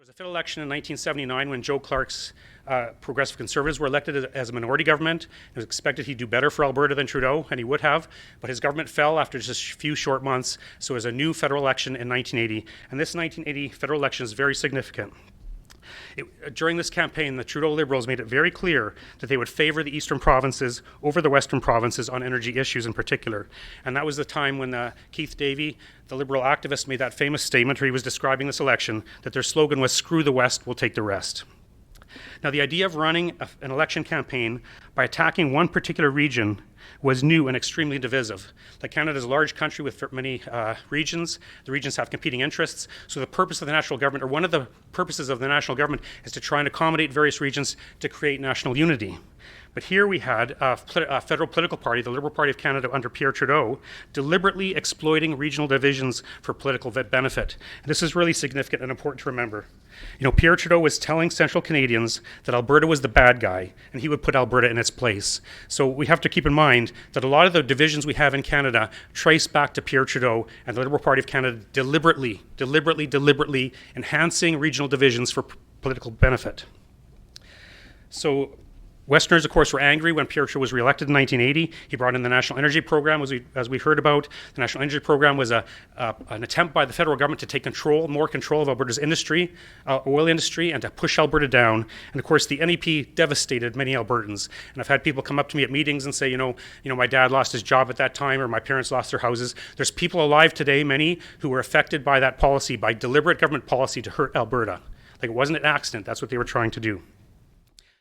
There was a federal election in 1979 when Joe Clark's Progressive Conservatives were elected as a minority government. It was expected he'd do better for Alberta than Trudeau, and he would have, but his government fell after just a few short months, so it was a new federal election in 1980, and this 1980 federal election is very significant. During this campaign, the Trudeau Liberals made it very clear that they would favor the eastern provinces over the western provinces on energy issues in particular. And that was the time when Keith Davey, the Liberal activist, made that famous statement where he was describing this election, that their slogan was, "Screw the West, we'll take the rest." Now, the idea of running an election campaign by attacking one particular region was new and extremely divisive. Like Canada is a large country with many regions. The regions have competing interests. So the purpose of the national government, or one of the purposes of the national government, is to try and accommodate various regions to create national unity. But here we had a federal political party, the Liberal Party of Canada under Pierre Trudeau, deliberately exploiting regional divisions for political benefit. And this is really significant and important to remember. You know, Pierre Trudeau was telling Central Canadians that Alberta was the bad guy, and he would put Alberta in its place. So we have to keep in mind that a lot of the divisions we have in Canada trace back to Pierre Trudeau and the Liberal Party of Canada deliberately enhancing regional divisions for political benefit. So Westerners, of course, were angry when Pierre Trudeau was re-elected in 1980. He brought in the National Energy Program, as we heard about. The National Energy Program was an attempt by the federal government to take more control of Alberta's industry, oil industry, and to push Alberta down. And of course, the NEP devastated many Albertans. And I've had people come up to me at meetings and say, you know, my dad lost his job at that time, or my parents lost their houses. There's people alive today, many, who were affected by that policy, by deliberate government policy to hurt Alberta. Like, it wasn't an accident. That's what they were trying to do.